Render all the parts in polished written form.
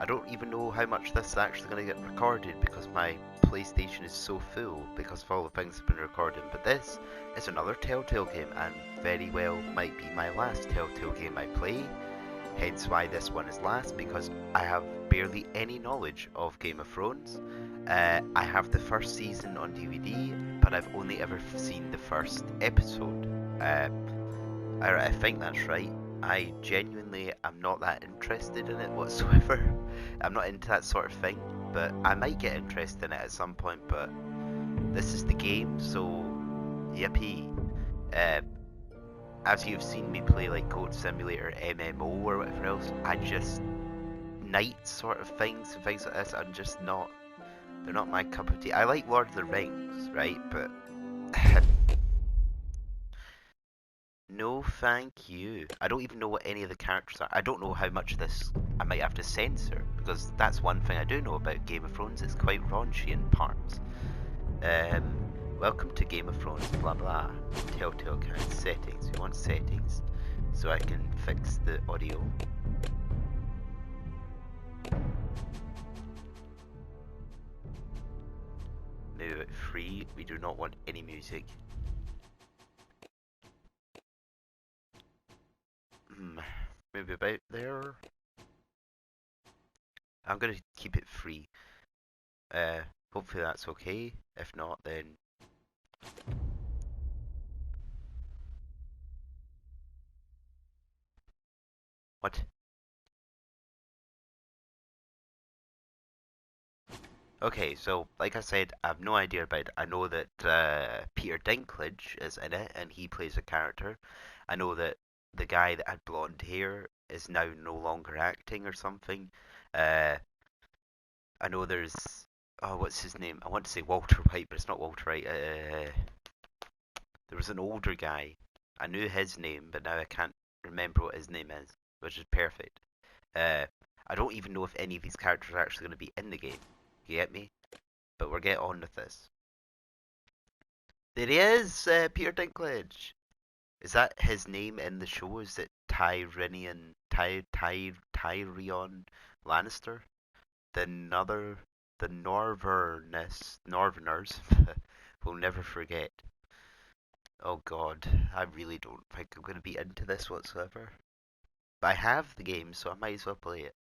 I don't even know how much this is actually going to get recorded because my PlayStation is so full because of all the things I've been recording. But this is another Telltale game and very well might be my last Telltale game I play. Hence why this one is last, because I have barely any knowledge of Game of Thrones. I have the first season on DVD, but I've only ever seen the first episode. I think that's right. I genuinely am not that interested in it whatsoever. I'm not into that sort of thing, but I might get interested in it at some point, but this is the game, so yippee. As you've seen me play like Code Simulator, MMO or whatever else, I just night sort of things and things like this, I'm just not, they're not my cup of tea. I like Lord of the Rings, right, but no thank you. I don't even know what any of the characters are. I don't know how much of this I might have to censor, because that's one thing I do know about Game of Thrones, it's quite raunchy in parts. Welcome to Game of Thrones, blah blah. Telltale kind of settings. We want settings so I can fix the audio. Move it free. We do not want any music. Maybe about there. I'm gonna keep it free. Hopefully that's okay. If not, then what? Okay, so like I said, I have no idea about it. I know that Peter Dinklage is in it, and he plays a character. I know that the guy that had blonde hair is now no longer acting or something. I know there's what's his name? I want to say Walter White, but it's not Walter White. There was an older guy. I knew his name, but now I can't remember what his name is, which is perfect. I don't even know if any of these characters are actually going to be in the game. You get me? But we'll get on with this. There he is, Peter Dinklage. Is that his name in the show? Is it Tyrion Lannister? The Northerners will never forget. Oh god, I really don't think I'm going to be into this whatsoever. But I have the game, so I might as well play it.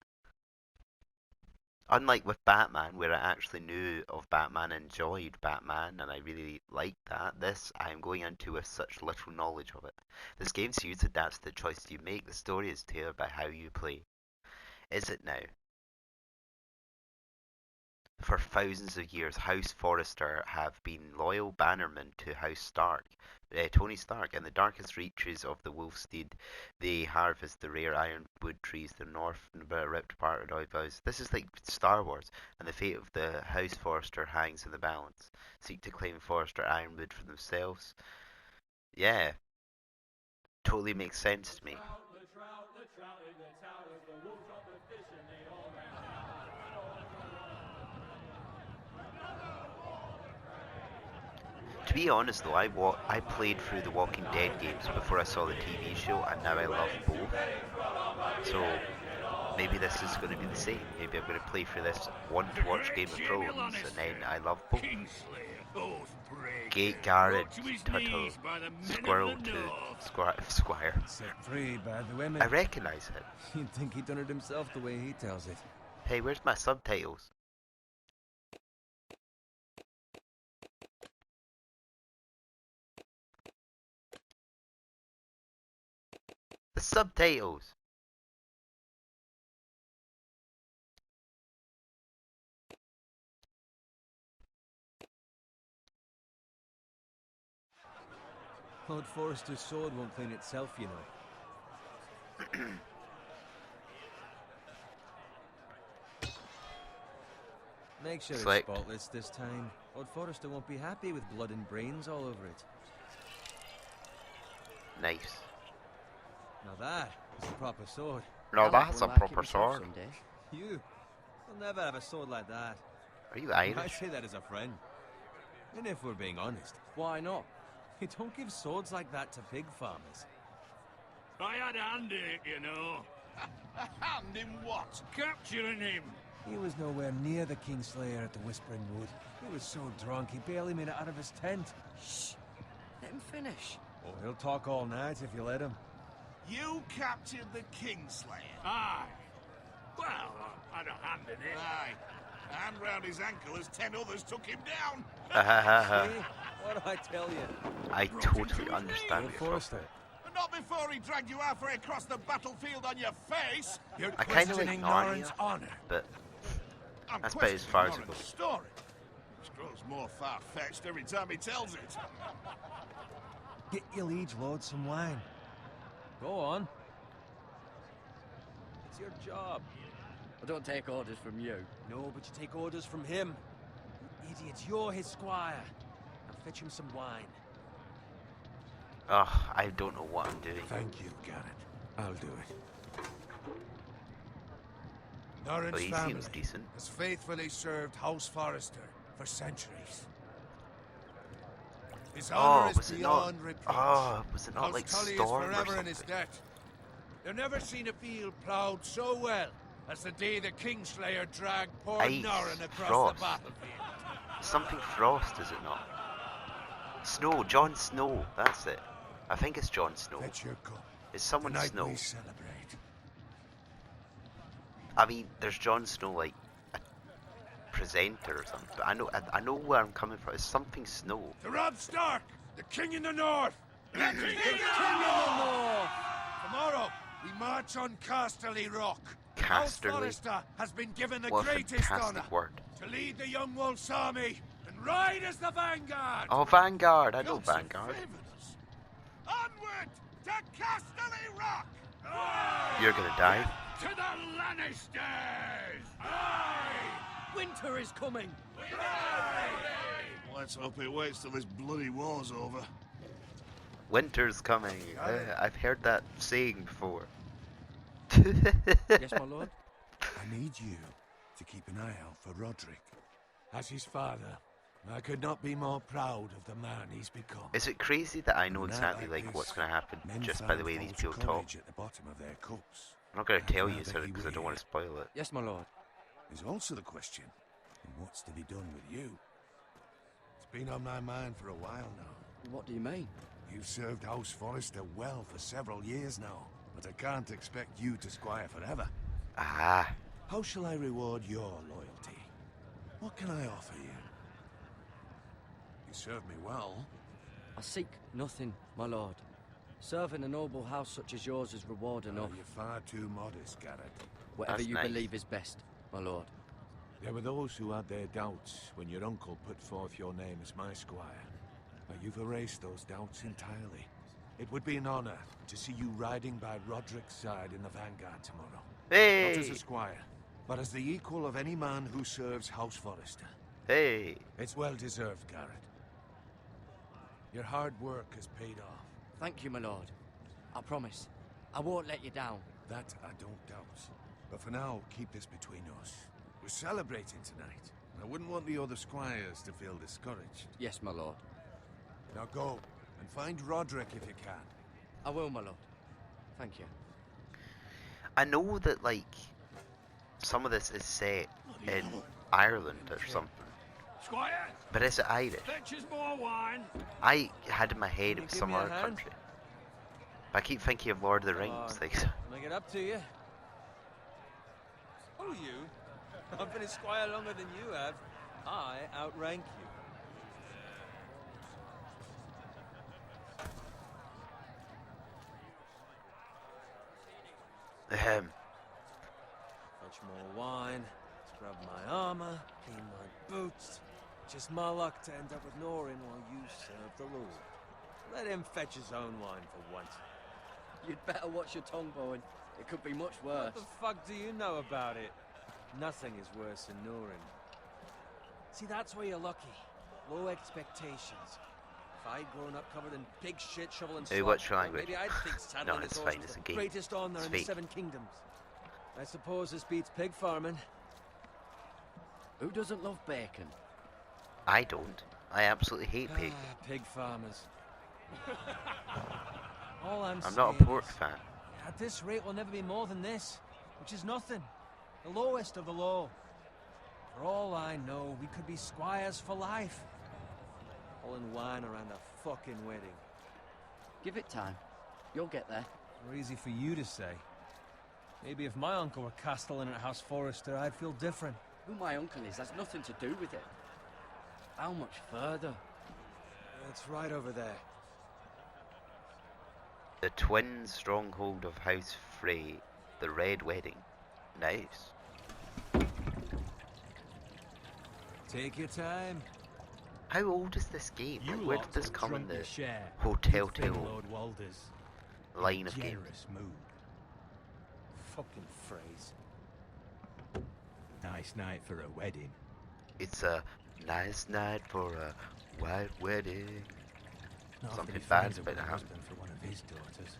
Unlike with Batman, where I actually knew of Batman, enjoyed Batman, and I really liked that, this I am going into with such little knowledge of it. This game series adapts to the choices you make. The story is tailored by how you play. Is it now? For thousands of years, House Forrester have been loyal bannermen to House Stark. Tony Stark. In the darkest reaches of the Wolfsteed, they harvest the rare ironwood trees the north ripped apart of vows. This is like Star Wars, and the fate of the House Forrester hangs in the balance. Seek to claim Forrester ironwood for themselves. Yeah, totally makes sense to me. To be honest though, I played through the Walking Dead games before I saw the TV show, and now I love both. So maybe this is going to be the same. Maybe I'm going to play through this, want to watch Game of Thrones, and then I love both. Gate Garrett, Turtle, Squirrel to Squire. Set free by the women. I recognise it. You'd think he'd done it himself the way he tells it. Hey, where's my subtitles? The subtitles! Lord Forrester's sword won't clean itself, you know. Make sure it's spotless this time. Lord Forrester won't be happy with blood and brains all over it. Nice. Now that is a proper sword. No, that's a proper sword. You'll never have a sword like that. Are you Irish? I say that as a friend. And if we're being honest, why not? You don't give swords like that to pig farmers. I had a hand in it, you know. A hand in what? Capturing him. He was nowhere near the Kingslayer at the Whispering Wood. He was so drunk he barely made it out of his tent. Shh. Let him finish. Oh, he'll talk all night if you let him. You captured the Kingslayer? Aye. Well, I had a hand in it. Aye. A hand round his ankle as 10 others took him down. See? What do I tell you? I totally understand Old it. Forrester. But not before he dragged you halfway across the battlefield on your face. You're I kind of like questioning Narnia, Norrin's honor. but I'm that's about as far as it questioning goes. Norrin's story, which grows more far-fetched every time he tells it. Get your liege lord some wine. Go on. It's your job. I don't take orders from you. No, but you take orders from him. You idiots, you're his squire. Now fetch him some wine. Ugh, I don't know what I'm doing. Thank you, Garrett. I'll do it. Oh, Norrin's he family seems decent. has faithfully served House Forrester for centuries. His honor is Was it not? beyond reproach. Was it not House like Tully is Storm or forever in something? his debt. They've never seen a field ploughed so well as the day the Kingslayer dragged poor Ice, Norrin across frost. the battlefield. Something Frost, is it not? Snow, Jon Snow, that's it. I think it's Jon Snow. Fetch your cup. Is someone Tonight Snow? we celebrate. I mean, there's Jon Snow, like a presenter or something. But I know where I'm coming from. It's something Snow. To Robb Stark, the King in the North. The King in King of the North! Tomorrow, we march on Casterly Rock. House Casterly. Forrester has been given the What a greatest fantastic honor word. to lead the Young Wolf's army and ride as the vanguard. Oh, Vanguard. I know Gods have Vanguard. favoured us. Onward to Casterly Rock. You're gonna die. To the Lannisters! Winter is coming. Let's hope he waits till this bloody war's over. Winter's coming. I've heard that saying before. Yes, my lord. I need you to keep an eye out for Roderick. As his father, I could not be more proud of the man he's become. Is it crazy that I know On a night exactly like like what's this, going to happen men just by the found way these false people talk? courage at the bottom of their cups. I'm not going to I'd tell you, rather sir, he because I don't want to were spoil it. Yes, my lord. There's also the question, what's to be done with you? It's been on my mind for a while now. What do you mean? You've served House Forrester well for several years now, but I can't expect you to squire forever. Ah, How shall I reward your loyalty? What can I offer you? You served me well. I seek nothing, my lord. Serving a noble house such as yours is reward enough. You're far too modest, Garrett. Whatever That's you nice. believe is best, my lord. There were those who had their doubts when your uncle put forth your name as my squire. But you've erased those doubts entirely. It would be an honor to see you riding by Roderick's side in the vanguard tomorrow. Not as hey, a squire, but as the equal of any man who serves House Forrester. hey. It's well deserved, Garrett. Your hard work has paid off. Thank you, my lord. I promise. I won't let you down. That I don't doubt. But for now, keep this between us. We're celebrating tonight. I wouldn't want the other squires to feel discouraged. Yes, my lord. Now go, and find Roderick if you can. I will, my lord. Thank you. I know that like some of this is set in Ireland or something, Squire, but is it Irish? fetch us more wine. I had in my head Can it you was give some me a other hand? country. But I keep thinking of Lord of the Rings. Like, Can I get up to you? Oh, you? I've been a squire longer than you have. I outrank you. ahem. Fetch more wine, scrub my armor, clean my boots. Just my luck to end up with Norrin while you serve the Lord. Let him fetch his own wine for once. You'd better watch your tongue, boy. It could be much worse. What the fuck do you know about it? Nothing is worse than Norrin. See, that's where you're lucky. Low expectations. If I'd grown up covered in pig shit, shovel and Hey, slop, what's your well, language? maybe I'd think saddling No, it's this fine, horse it's was a the game. greatest honor It's in the fake. 7 kingdoms. I suppose this beats pig farming. Who doesn't love bacon? I don't. I absolutely hate pig. Pig farmers. All I'm I'm not a saying pork is, fan. you At this rate, we'll never be more than this, which is nothing. The lowest of the low. For all I know, we could be squires for life. Pulling wine around a fucking wedding. Give it time. You'll get there. More easy for you to say. Maybe if my uncle were castellan at House Forrester, I'd feel different. Who my uncle is has nothing to do with it. How much further? It's right over there. The twin stronghold of House Frey, the Red Wedding. Nice. Take your time. How old is this game? You Where lot did this will come in drunk the your share. Hotel You've been Tale Lord Walder's line of games? generous mood. Fucking phrase. Nice night for a wedding. It's a nice night for a white wedding. Not Something that he bad's finds a about to good happen. husband for one of his daughters.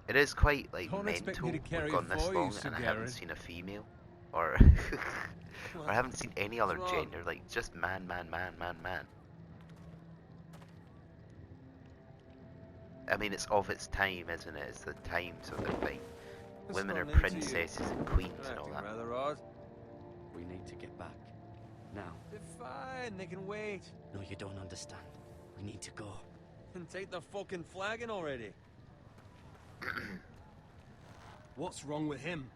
It is quite like Don't expect mental me to carry we've gone it this for you, long Sir and I haven't Garrett. seen a female or or I haven't seen any other What's wrong? gender, like just man. I mean, it's of its time, isn't it? It's the time sort of thing. What's Women are gone into you? princesses and queens They're and all acting that. rather odd. We need to get back. Now. They're fine, they can wait. No, you don't understand. We need to go. And take the fucking flagon already. What's wrong with him?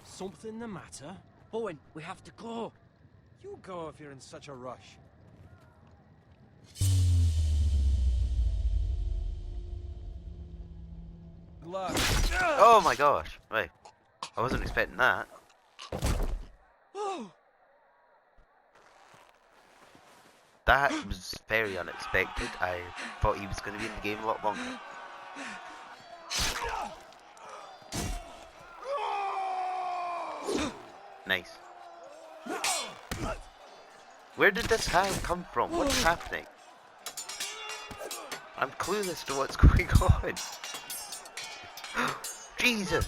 Something the matter? Owen, we have to go. You go if you're in such a rush. Good luck. Oh my gosh! Right, I wasn't expecting that. That was very unexpected. I thought he was going to be in the game a lot longer. Nice. Where did this hand come from? What's happening? I'm clueless to what's going on. Jesus!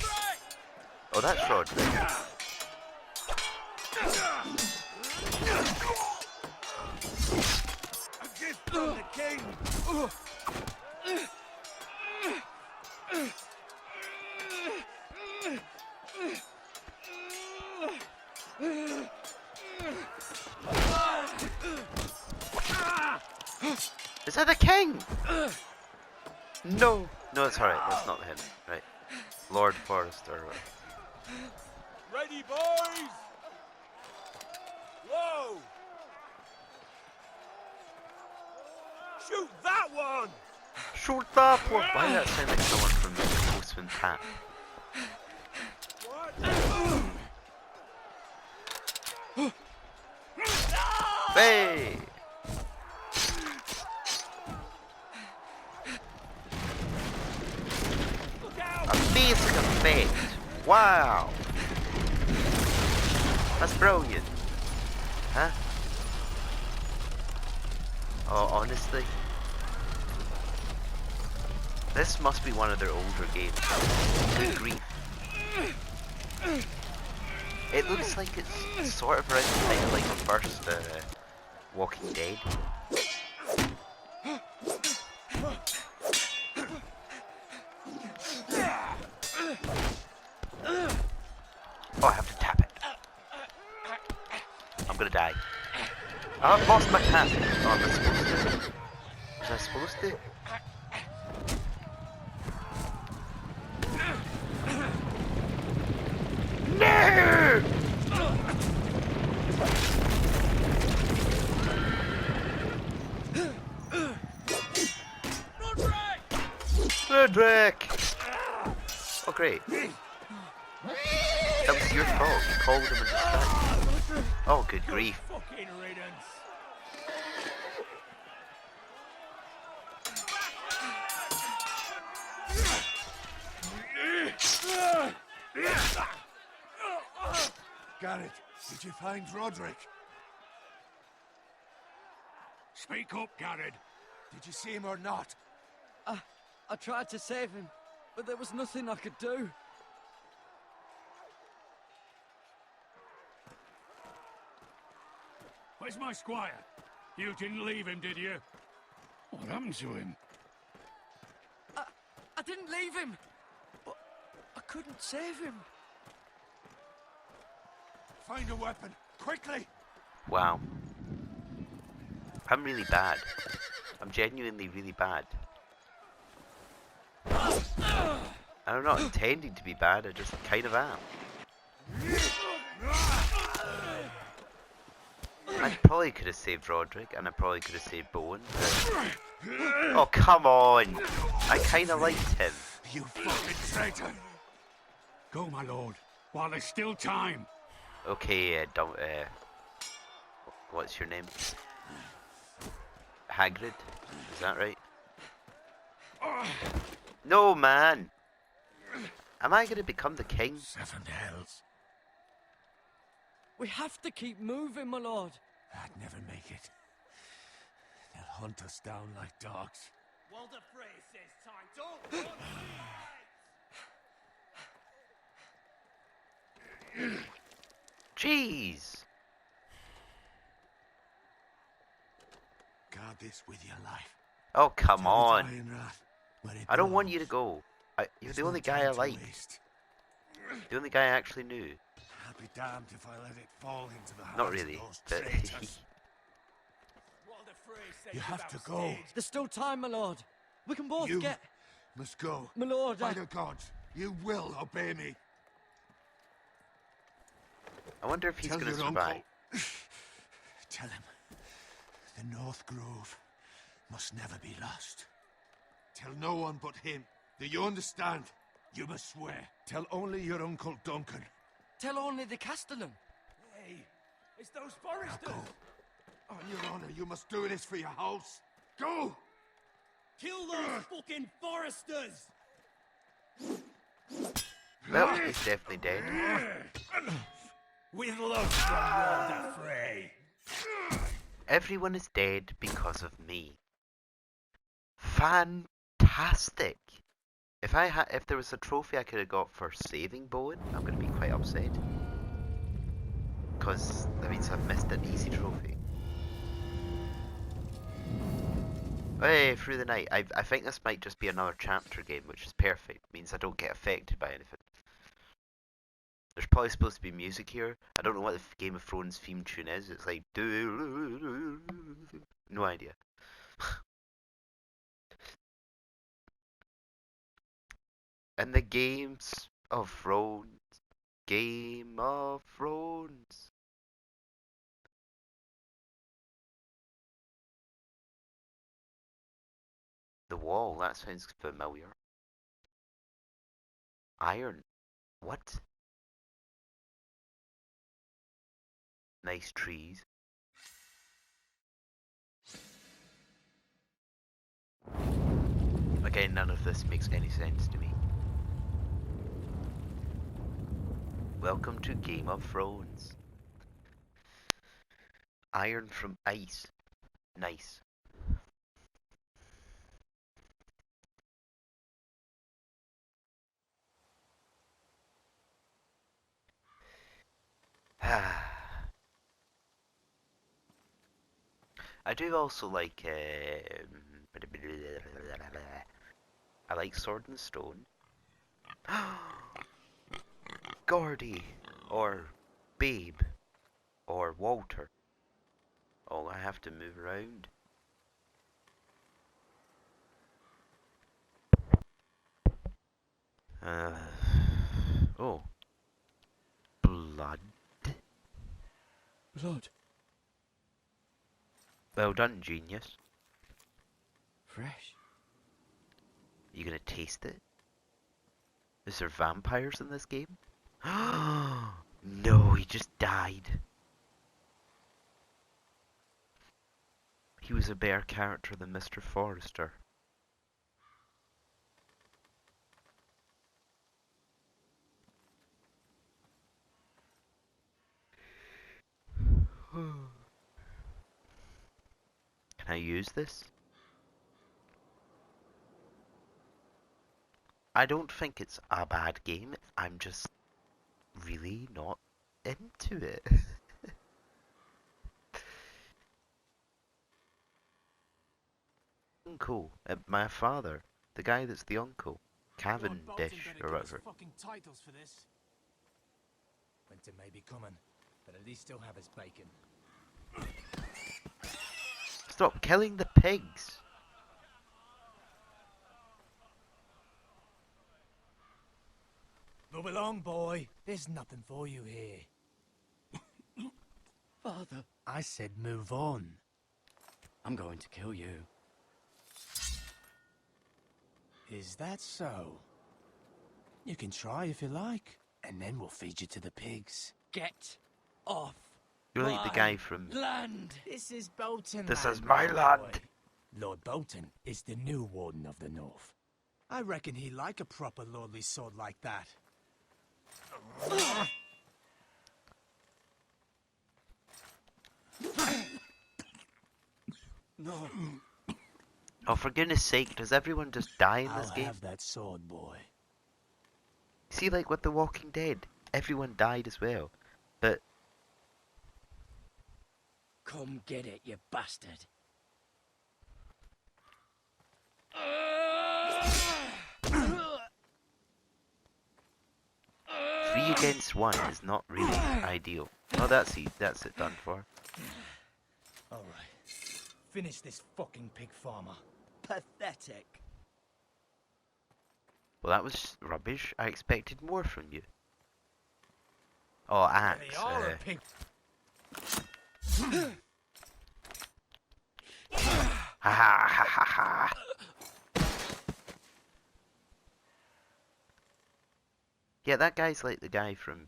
Oh, that's Roderick. A gift from the king. Is that the king? No. No, it's alright. That's not him. Right. Lord Forrester. Ready, boys? Whoa! Shoot that one! Shoot that one! Why does that sound like someone from the Postman's Hat? Hey! Amazing effect! Wow! That's brilliant! Huh? Oh, honestly? This must be one of their older games. Good grief. It looks like it's sort of around the time of like the first Walking Dead. Oh, I have to tap it. I'm gonna die. I've lost my cat. Oh, am I supposed to? Was I supposed to? No! Roderick! Oh, great. That was your fault. You called him and distracted. Oh, good grief. Fucking riddance. Garrett, did you find Roderick? Speak up, Garrett. Did you see him or not? I tried to save him, but there was nothing I could do. Where's my squire? You didn't leave him, did you? What happened to him? didn't leave him. But I couldn't save him. Find a weapon, quickly! Wow. I'm really bad. I'm genuinely really bad. I'm not intending to be bad, I just kind of am. I probably could have saved Roderick, and I probably could have saved Bowen. Oh, come on! I kind of liked him. You fucking traitor! Go, my lord, while there's still time. Okay, don't, what's your name? Hagrid? Is that right? No, man! Am I gonna become the king? 7 hells. We have to keep moving, my lord. I'd never make it. They'll hunt us down like dogs. Walder Frey says time. Don't Jeez! Guard this with your life. Oh, come Tell the on. Dying Wrath where it I don't want you to belongs. go. You're There's the no only guy I time to like. waste. The only guy I actually knew. I'll be damned if I let it fall into the hands Not really, of those but traitors. Walder Frey says You have you've to go. outstayed. There's still time, my lord. We can both You get... must go. My lord, By the gods, you will obey me. I wonder if he's Tell gonna your survive. uncle. Tell him the North Grove must never be lost. Tell no one but him. Do you understand? You must swear. Tell only your Uncle Duncan. Tell only the Castellan. Hey, it's those Now foresters. go. On your honor, you must do this for your house. Go! Kill those fucking foresters. Well, he's definitely dead. With love from Walder Frey. Everyone is dead because of me. Fantastic! If there was a trophy I could have got for saving Bowen, I'm gonna be quite upset. Because that means I've missed an easy trophy. Hey, through the night. I think this might just be another chapter game, which is perfect. Means I don't get affected by anything. There's probably supposed to be music here. I don't know what the Game of Thrones theme tune is. It's like... No idea. And the Games of Thrones. Game of Thrones. The wall, that sounds familiar. Iron. What? Nice trees. Again, none of this makes any sense to me. Welcome to Game of Thrones. Iron from ice. Nice. I do also like I like Sword and Stone. Gordy or Babe or Walter. Oh, I have to move around. Oh. Blood. Blood. Well done, genius. Fresh. You gonna taste it? Is there vampires in this game? No, he just died. He was a better character than Mr. Forrester. Can I use this? I don't think it's a bad game. I'm just really not into it. Uncle, my father, the guy that's the uncle. Cavendish or whatever. Fucking titles for this. Winter may be coming, but at least he'll have his bacon. Stop killing the pigs. Move along, boy. There's nothing for you here. Father, I said move on. I'm going to kill you. Is that so? You can try if you like, and then we'll feed you to the pigs. Get off You're like the my guy from... land. This is Bolton. This land, is my land. boy. Lord Bolton is the new Warden of the North. I reckon he like a proper lordly sword like that. No. Oh, for goodness sake, does everyone just die in this I'll game? have that sword, boy. See, like with The Walking Dead, everyone died as well. But Come get it, you bastard. 3 against 1 is not really ideal. Oh, that's it done for. Alright. Finish this fucking pig farmer. Pathetic. Well, that was rubbish. I expected more from you. Oh, axe. They are a pig. Ha ha ha ha ha. Yeah, that guy's like the guy from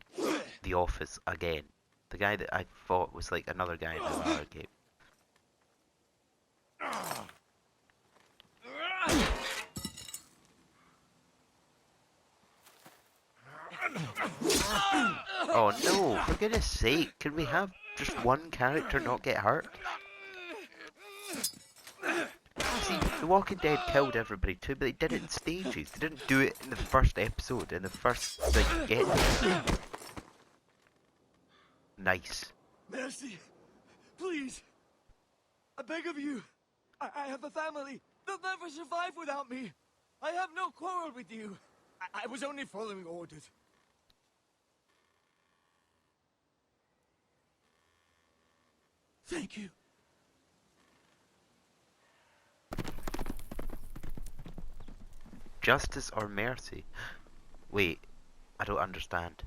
The Office again. The guy that I thought was like another guy in the horror game. Oh no, for goodness sake, can we have just one character not get hurt? See, The Walking Dead killed everybody too, but they did it in stages. They didn't do it in the first episode, in the first get. Nice. Mercy, please. I beg of you. I have a family. They'll never survive without me. I have no quarrel with you. I was only following orders. Thank you. Justice or mercy? Wait, I don't understand.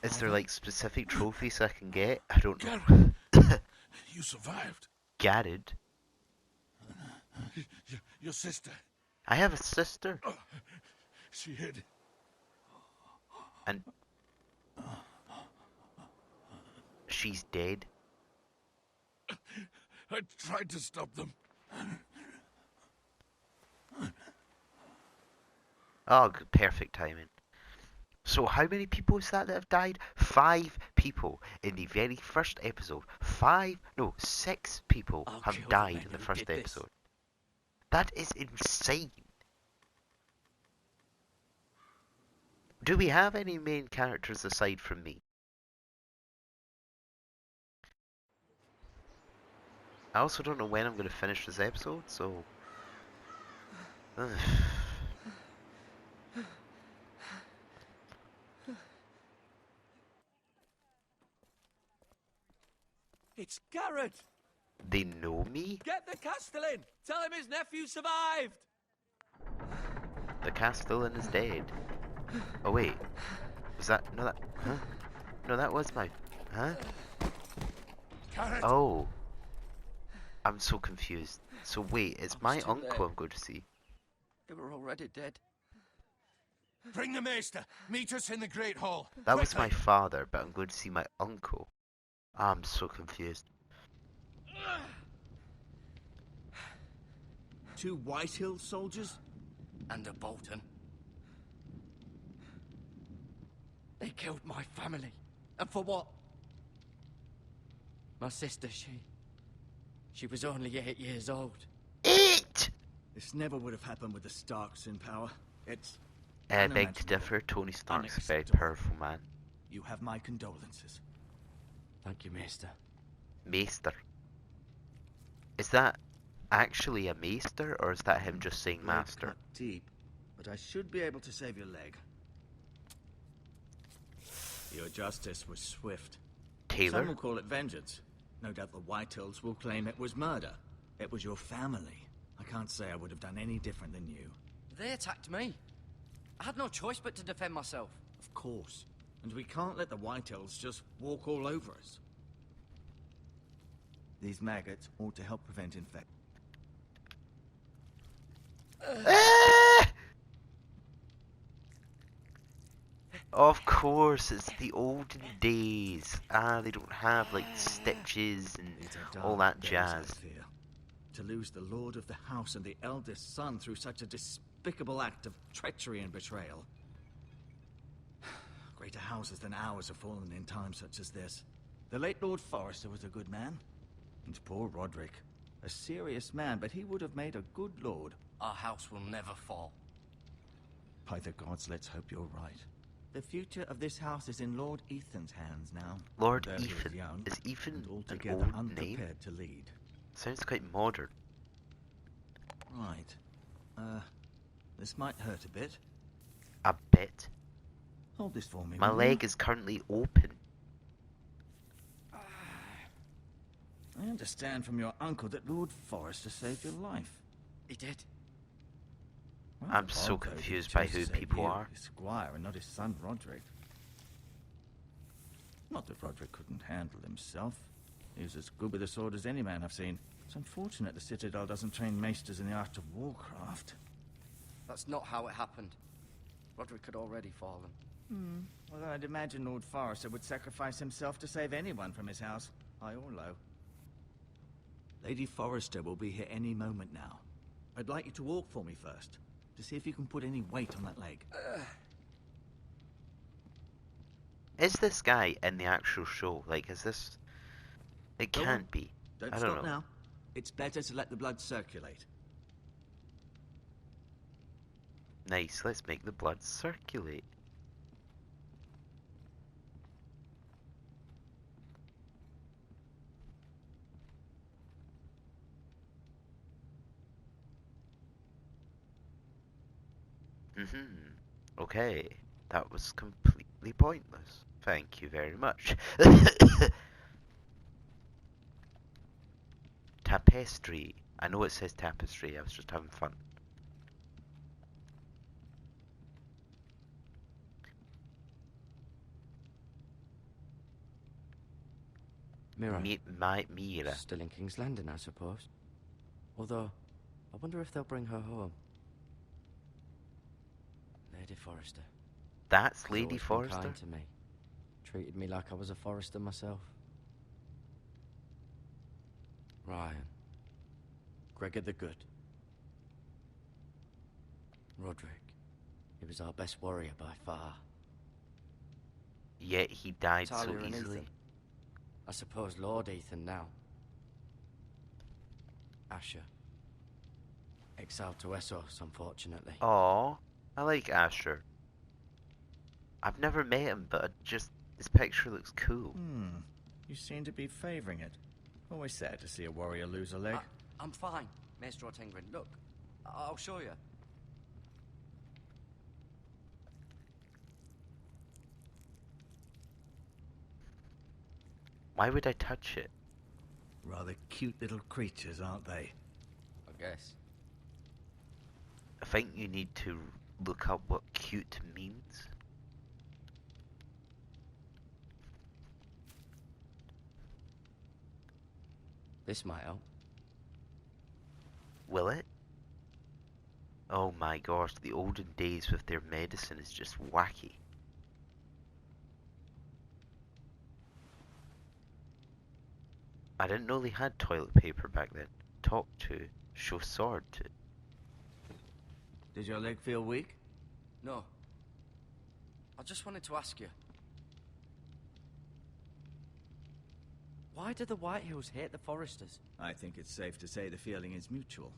Is there like specific trophies I can get? I don't know. You survived. Garrett? Your sister. I have a sister. She hid. And she's dead. I tried to stop them. Oh, perfect timing. So how many people is that have died? 5 people in the very first episode. 6 people I'll have kill the died men in the who first did this. episode. That is insane. Do we have any main characters aside from me? I also don't know when I'm going to finish this episode, so... It's Garrett! They know me? Get the Castellan! Tell him his nephew survived! The Castellan is dead. Oh wait. Was that... No, that... Huh? No, that was my... Huh? Garrett! Oh. I'm so confused. So wait, it's I was my too uncle late. I'm going to see. They were already dead. Bring the maester. Meet us in the Great Hall. That was Quickly. my father, but I'm going to see my uncle. I'm so confused. 2 Whitehill soldiers? And a Bolton. They killed my family. And for what? My sister, she was only 8 years old. 8! This never would have happened with the Starks in power. It's I beg to unimaginable. differ, Tony Stark's a very Unacceptable. powerful man. You have my condolences. Thank you, Maester. Maester. Is that actually a maester, or is that him just saying Blade master? cut deep, but I should be able to save your leg. Your justice was swift. Some Taylor? will call it vengeance. No doubt the Whitehills will claim it was murder. It was your family. I can't say I would have done any different than you. They attacked me. I had no choice but to defend myself. Of course. And we can't let the Whitehills just walk all over us. These maggots ought to help prevent infection. Ah! Of course, it's the olden days. They don't have like stitches and It's a all dark that days, jazz. I fear. To lose the lord of the house and the eldest son through such a despicable act of treachery and betrayal. Greater houses than ours have fallen in times such as this. The late Lord Forrester was a good man. And poor Roderick. A serious man, but he would have made a good lord. Our house will never fall. By the gods, let's hope you're right. The future of this house is in Lord Ethan's hands now. Lord Though he is Ethan. young Is Ethan and an altogether old unprepared name? to lead. Sounds quite modern. Right. This might hurt a bit. A bit. Hold this for me, My will you? leg is currently open. I understand from your uncle that Lord Forrester saved your life. He did. Well, I'm so odd, though, that he confused by chose to who save people you, are. his squire, and not his son Roderick. Not that Roderick couldn't handle himself. He was as good with a sword as any man I've seen. It's unfortunate the Citadel doesn't train maesters in the art of warcraft. That's not how it happened. Roderick had already fallen. Well, I'd imagine Lord Forrester would sacrifice himself to save anyone from his house, high or low. Lady Forrester will be here any moment now. I'd like you to walk for me first, to see if you can put any weight on that leg. Is this guy in the actual show? Like, is this... It Go on. can't be. Don't I don't stop know. now. It's better to let the blood circulate. Nice, let's make the blood circulate. Okay, that was completely pointless. Thank you very much. Tapestry. I know it says tapestry, I was just having fun. Mira. Mira. Still in King's Landing, I suppose. Although, I wonder if they'll bring her home. Lady Forrester. That's She's Lady always been Forrester? kind to me. Treated me like I was a Forrester myself. Ryan. Gregor the Good. Roderick. He was our best warrior by far. Yet he died so Talia and easily. Ethan. I suppose Lord Ethan now. Asher. Exiled to Essos, unfortunately. Aw, I like Asher. I've never met him, but his picture looks cool. You seem to be favoring it. Always sad to see a warrior lose a leg. I'm fine, Maester Ortengrin. Look, I'll show you. Why would I touch it? Rather cute little creatures, aren't they? I guess. I think you need to look up what cute means. This might help. Will it? Oh my gosh, the olden days with their medicine is just wacky. I didn't know they had toilet paper back then. Talk to, show sword to. Does your leg feel weak? No. I just wanted to ask you. Why do the Whitehills hate the Forresters? I think it's safe to say the feeling is mutual.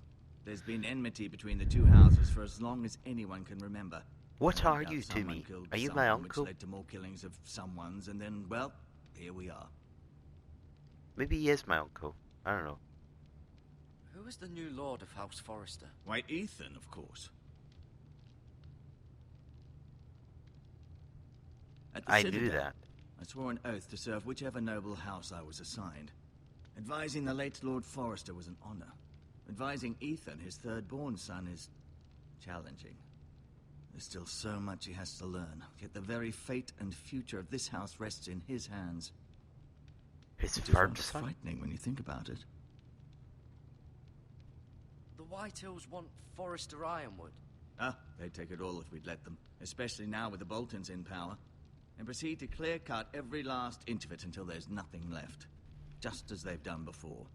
There's been enmity between the two houses for as long as anyone can remember. What No are doubt you to someone me? killed Are you my someone, uncle? Which led to more killings of someone's, and then, well, here we are. Maybe he is my uncle. I don't know. Who is the new lord of House Forrester? Why, Ethan, of course. At the I knew Citadel, that. I swore an oath to serve whichever noble house I was assigned. Advising the late Lord Forrester was an honor. Advising Ethan, his third-born son, is challenging. There's still so much he has to learn, yet the very fate and future of this house rests in his hands. His It is third rather son. frightening when you think about it. The White Hills want Forrester Ironwood. Ah, they'd take it all if we'd let them, especially now with the Boltons in power, and proceed to clear-cut every last inch of it until there's nothing left, just as they've done before.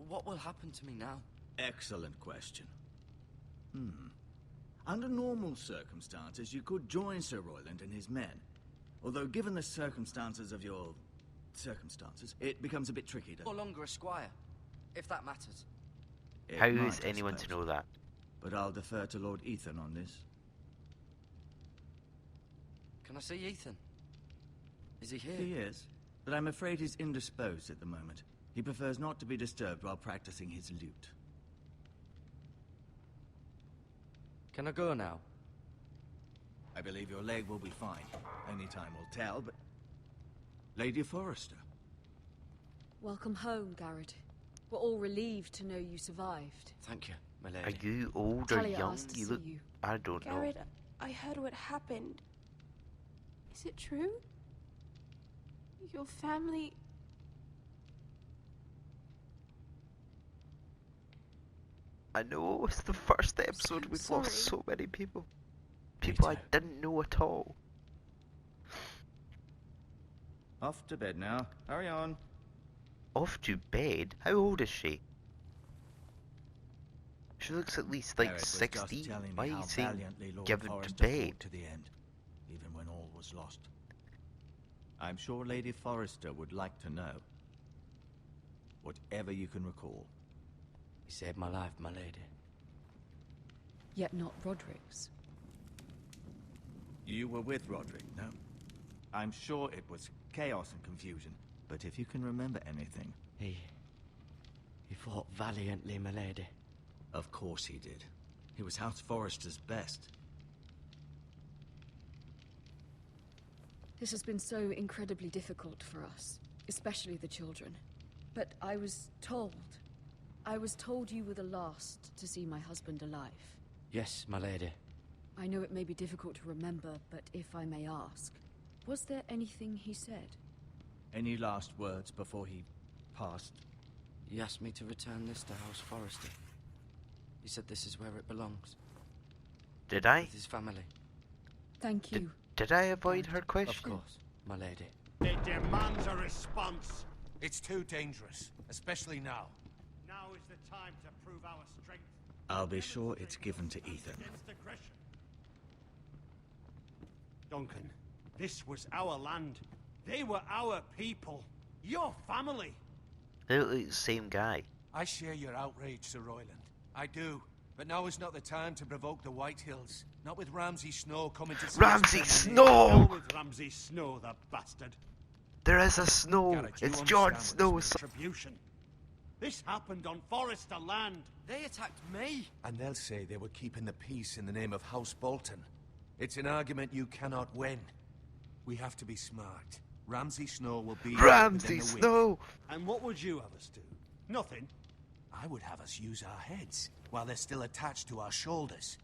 What will happen to me now? Excellent question. Under normal circumstances, you could join Sir Royland and his men. Although, given the circumstances of your circumstances, it becomes a bit tricky to... No longer a squire, if that matters. It How might, is I anyone to suppose. know that? But I'll defer to Lord Ethan on this. Can I see Ethan? Is he here? He is, but I'm afraid he's indisposed at the moment. He prefers not to be disturbed while practicing his lute. Can I go now? I believe your leg will be fine. Only time will tell, but... Lady Forrester. Welcome home, Garrett. We're all relieved to know you survived. Thank you, my lady. Are you old or Talia young? asked to You see look. you. I don't know. Garrett, I heard what happened. Is it true? Your family... I know it's the first episode. I'm We've lost sorry. so many people. People I too. didn't know at all. Off to bed now. Hurry on. Off to bed? How old is she? She looks at least like Garrett was 60. just telling me Why are how you saying valiantly Lord given to Forrester bed? fought to the end, even when all was lost. I'm sure Lady Forrester would like to know. Whatever you can recall. He saved my life, my lady. Yet not Roderick's. You were with Roderick, no? I'm sure it was chaos and confusion, but if you can remember anything... He fought valiantly, my lady. Of course he did. He was House Forrester's best. This has been so incredibly difficult for us, especially the children. But I was told you were the last to see my husband alive. Yes, my lady. I know it may be difficult to remember, but if I may ask, was there anything he said? Any last words before he passed? He asked me to return this to House Forrester. He said this is where it belongs. Did I? With his family. Thank you. Did I avoid her question? Of course, my lady. It demands a response. It's too dangerous, especially now. Now is the time to prove our strength. I'll be sure it's given to Ethan. Against aggression. Duncan, this was our land. They were our people. Your family. They look like the same guy. I share your outrage, Sir Royland. I do. But now is not the time to provoke the White Hills. Not with Ramsay Snow coming to see us Ramsay bend the knee. Snow! Hell with Ramsay Snow, the bastard. There is a Snow. Garrett, you It's understand Jon what this Snow. means. Retribution. This happened on Forrester land. They attacked me! And they'll say they were keeping the peace in the name of House Bolton. It's an argument you cannot win. We have to be smart. Ramsay Snow will be Ramsay within the week. Snow! And what would you have us do? Nothing. I would have us use our heads while they're still attached to our shoulders.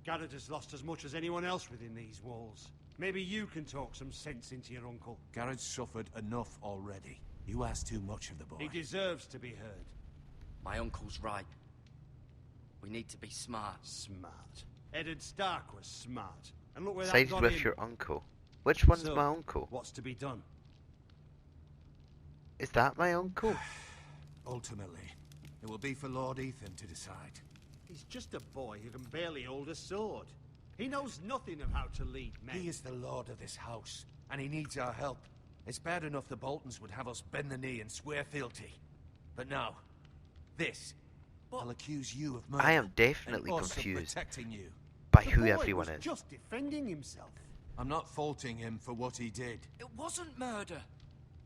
Garrett has lost as much as anyone else within these walls. Maybe you can talk some sense into your uncle. Garrett's suffered enough already. You ask too much of the boy. He deserves to be heard. My uncle's right. We need to be smart. Smart. Eddard Stark was smart. And look where that Sides got with him. your uncle. Which one's So, my uncle? What's to be done? Is that my uncle? Ultimately, it will be for Lord Ethan to decide. He's just a boy who can barely hold a sword. He knows nothing of how to lead men. He is the lord of this house, and he needs our help. It's bad enough the Boltons would have us bend the knee and swear fealty. But now, this, I'll accuse you of murder. I am definitely and us of confused protecting you. by The who boy everyone was is. just defending himself. I'm not faulting him for what he did. It wasn't murder!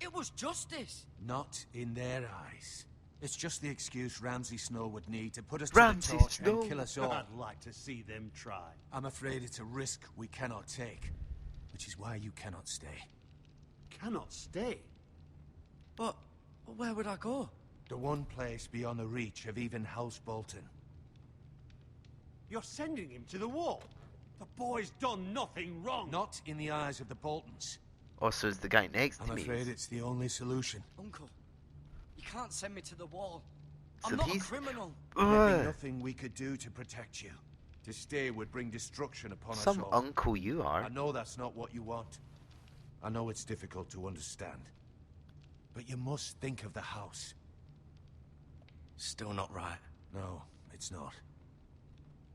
It was justice. Not in their eyes. It's just the excuse Ramsay Snow would need to put us Ramsay to the torch Snow. and kill us all. I'd like to see them try. I'm afraid it's a risk we cannot take, which is why you cannot stay. Cannot stay. But where would I go? The one place beyond the reach of even House Bolton. You're sending him to the wall. The boy's done nothing wrong. Not in the eyes of the Boltons. Also, is the guy next to I'm me. afraid it's the only solution. Uncle, you can't send me to the wall. So I'm not a he's- criminal. There'd be nothing we could do to protect you. To stay would bring destruction upon Some us all. uncle you are. I know that's not what you want. I know it's difficult to understand. But you must think of the house. Still not right. No, it's not.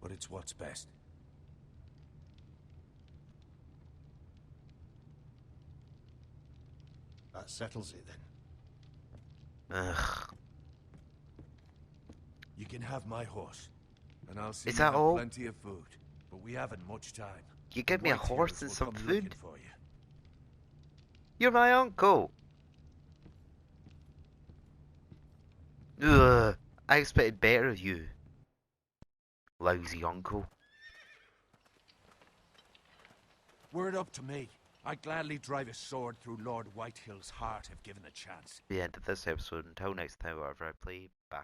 But it's what's best. That settles it then. Ugh. You can have my horse. And I'll see Is you that have all? plenty of food. But we haven't much time. You give me a White horse Hills and will some come looking food? for you. You're my uncle. Ugh. I expected better of you. Lousy uncle. Were it up to me, I'd gladly drive a sword through Lord Whitehill's heart if given a chance. The end of this episode. Until next time, whatever I play, bye.